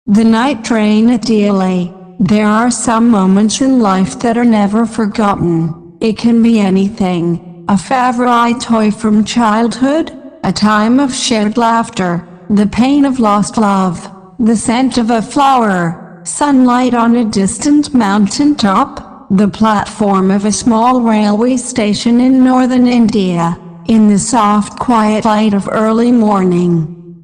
The night train at DEOLI. There are some moments in life that are never forgotten. It can be anything. A favorite toy from childhood, a time of shared laughter, the pain of lost love, the scent of a flower, sunlight on a distant mountain top, the platform of a small railway station in northern India, in the soft quiet light of early morning.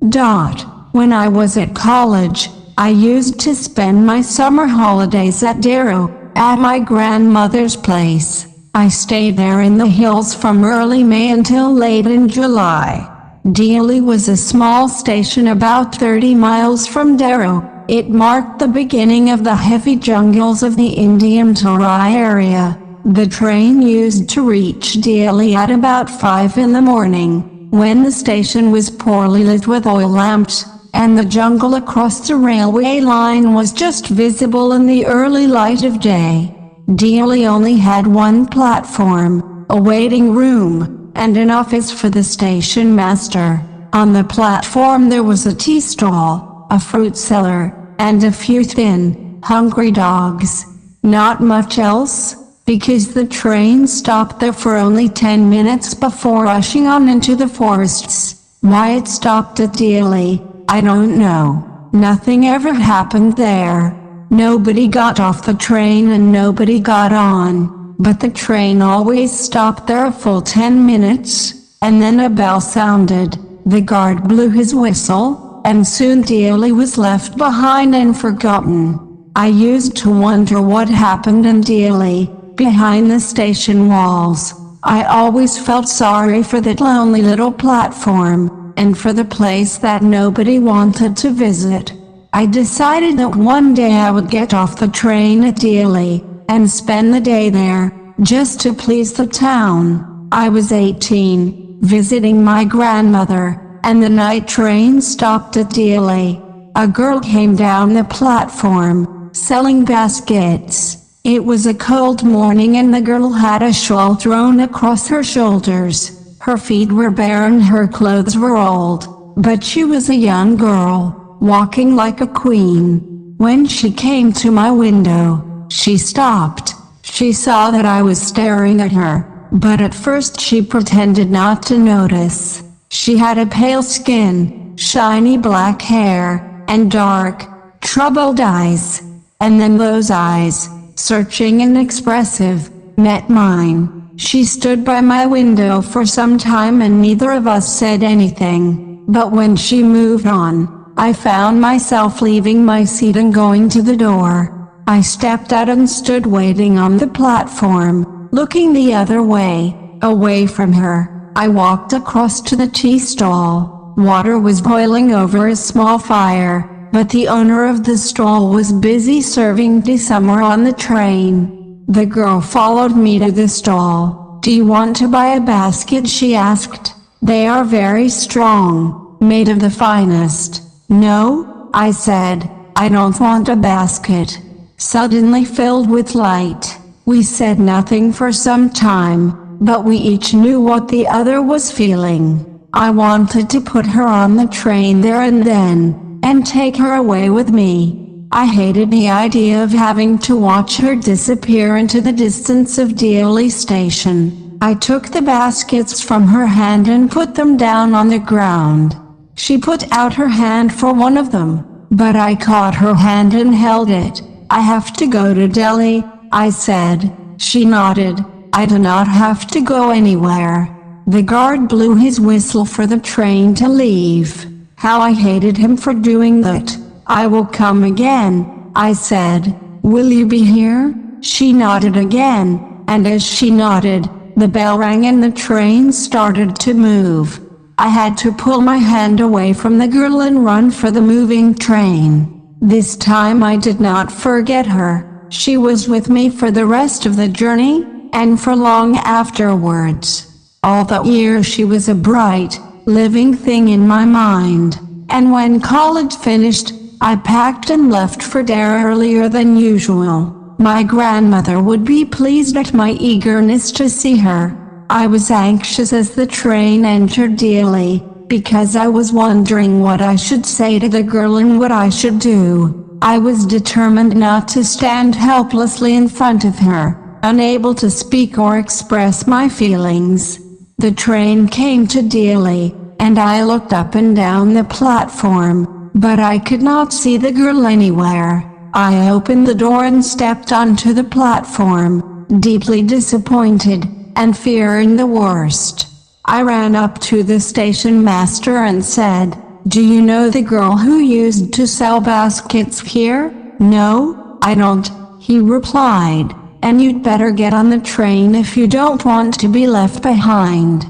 When I was at college, I used to spend my summer holidays at Delhi, at my grandmother's place. I stayed there in the hills from early May until late in July. DEOLI was a small station about 30 miles from Delhi. It marked the beginning of the heavy jungles of the Indian Terai area. The train used to reach DEOLI at about 5 in the morning, when the station was poorly lit with oil lamps, and the jungle across the railway line was just visible in the early light of day. DEOLI only had one platform, a waiting room, and an office for the station master. On the platform there was a tea stall, a fruit cellar, and a few thin, hungry dogs. Not much else, because the train stopped there for only 10 minutes before rushing on into the forests. Why it stopped at DEOLI, I don't know. Nothing ever happened there. Nobody got off the train and nobody got on, but the train always stopped there a full 10 minutes, and then a bell sounded, the guard blew his whistle, and soon DEOLI was left behind and forgotten. I used to wonder what happened in DEOLI, behind the station walls. I always felt sorry for that lonely little platform, and for the place that nobody wanted to visit. I decided that one day I would get off the train at DEOLI, and spend the day there, just to please the town. I was 18, visiting my grandmother, and the night train stopped at DEOLI. A girl came down the platform, selling baskets. It was a cold morning and the girl had a shawl thrown across her shoulders. Her feet were bare and her clothes were old, but she was a young girl, walking like a queen. When she came to my window, she stopped. She saw that I was staring at her, but at first she pretended not to notice. She had a pale skin, shiny black hair, and dark, troubled eyes. And then those eyes, searching and expressive, met mine. She stood by my window for some time and neither of us said anything. But when she moved on, I found myself leaving my seat and going to the door. I stepped out and stood waiting on the platform, looking the other way, away from her. I walked across to the tea stall. Water was boiling over a small fire, but the owner of the stall was busy serving tea somewhere on the train. The girl followed me to the stall. "Do you want to buy a basket?" she asked. "They are very strong, made of the finest." "No," I said, "I don't want a basket." Suddenly filled with light, we said nothing for some time, but we each knew what the other was feeling. I wanted to put her on the train there and then, and take her away with me. I hated the idea of having to watch her disappear into the distance of DEOLI station. I took the baskets from her hand and put them down on the ground. She put out her hand for one of them, but I caught her hand and held it. "I have to go to Delhi," I said. She nodded. "I do not have to go anywhere." The guard blew his whistle for the train to leave. How I hated him for doing that. "I will come again," I said. "Will you be here?" She nodded again, and as she nodded, the bell rang and the train started to move. I had to pull my hand away from the girl and run for the moving train. This time I did not forget her. She was with me for the rest of the journey, and for long afterwards. All that year she was a bright, living thing in my mind. And when college finished, I packed and left for Delhi earlier than usual. My grandmother would be pleased at my eagerness to see her. I was anxious as the train entered DEOLI. because I was wondering what I should say to the girl and what I should do. I was determined not to stand helplessly in front of her, unable to speak or express my feelings. The train came to DEOLI, and I looked up and down the platform, but I could not see the girl anywhere. I opened the door and stepped onto the platform, deeply disappointed, and fearing the worst. I ran up to the station master and said, "Do you know the girl who used to sell baskets here?" "No, I don't," he replied, "and you'd better get on the train if you don't want to be left behind."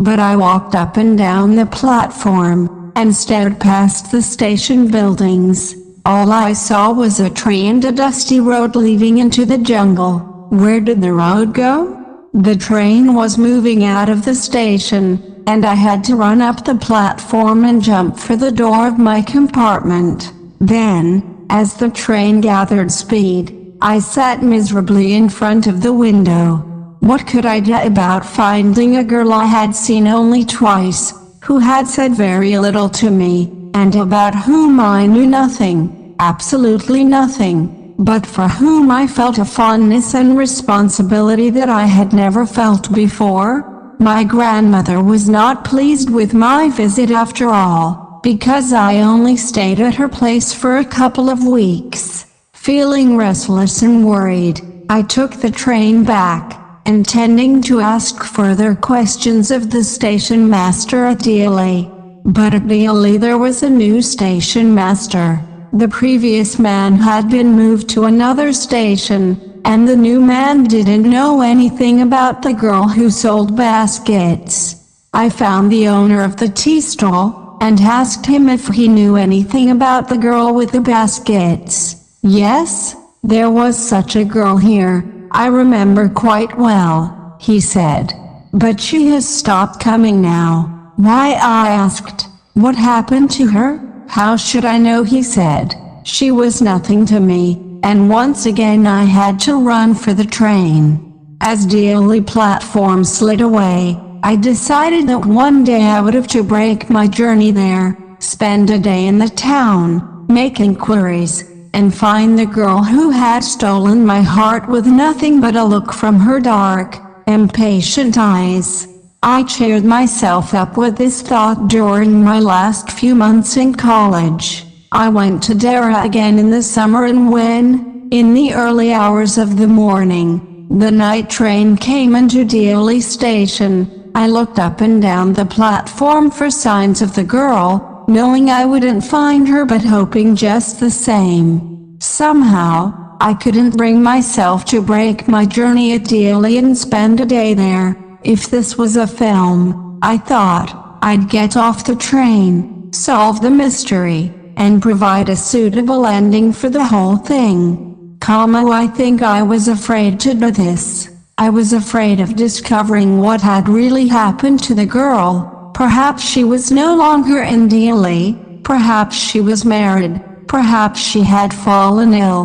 But I walked up and down the platform, and stared past the station buildings. All I saw was a tree and a dusty road leading into the jungle. Where did the road go? The train was moving out of the station, and I had to run up the platform and jump for the door of my compartment. Then, as the train gathered speed, I sat miserably in front of the window. What could I do about finding a girl I had seen only twice, who had said very little to me, and about whom I knew nothing, absolutely nothing, but for whom I felt a fondness and responsibility that I had never felt before? My grandmother was not pleased with my visit after all, because I only stayed at her place for a couple of weeks. Feeling restless and worried, I took the train back, intending to ask further questions of the station master at DEOLI. But at DEOLI there was a new station master. The previous man had been moved to another station, and the new man didn't know anything about the girl who sold baskets. I found the owner of the tea stall, and asked him if he knew anything about the girl with the baskets. "Yes, there was such a girl here, I remember quite well," he said. "But she has stopped coming now." "Why?" I asked. "What happened to her?" "How should I know?" he said. "She was nothing to me," and once again I had to run for the train. As DEOLI platform slid away, I decided that one day I would have to break my journey there, spend a day in the town, make inquiries, and find the girl who had stolen my heart with nothing but a look from her dark, impatient eyes. I cheered myself up with this thought during my last few months in college. I went to Dara again in the summer, and when, in the early hours of the morning, the night train came into DEOLI station, I looked up and down the platform for signs of the girl, knowing I wouldn't find her but hoping just the same. Somehow, I couldn't bring myself to break my journey at DEOLI and spend a day there. If this was a film, I thought, I'd get off the train, solve the mystery, and provide a suitable ending for the whole thing. I think I was afraid to do this. I was afraid of discovering what had really happened to the girl. Perhaps she was no longer in DEOLI, perhaps she was married, perhaps she had fallen ill.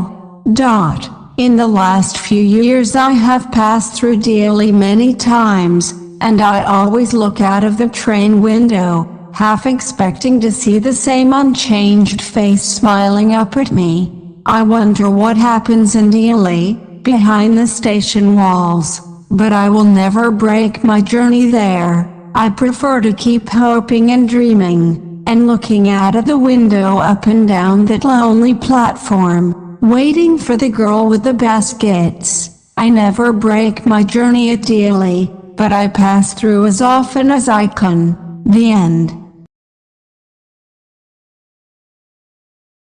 In the last few years I have passed through DEOLI many times, and I always look out of the train window, half expecting to see the same unchanged face smiling up at me. I wonder what happens in DEOLI, behind the station walls, but I will never break my journey there. I prefer to keep hoping and dreaming, and looking out of the window up and down that lonely platform, waiting for the girl with the baskets. I never break my journey at DEOLI, but I pass through as often as I can. The end.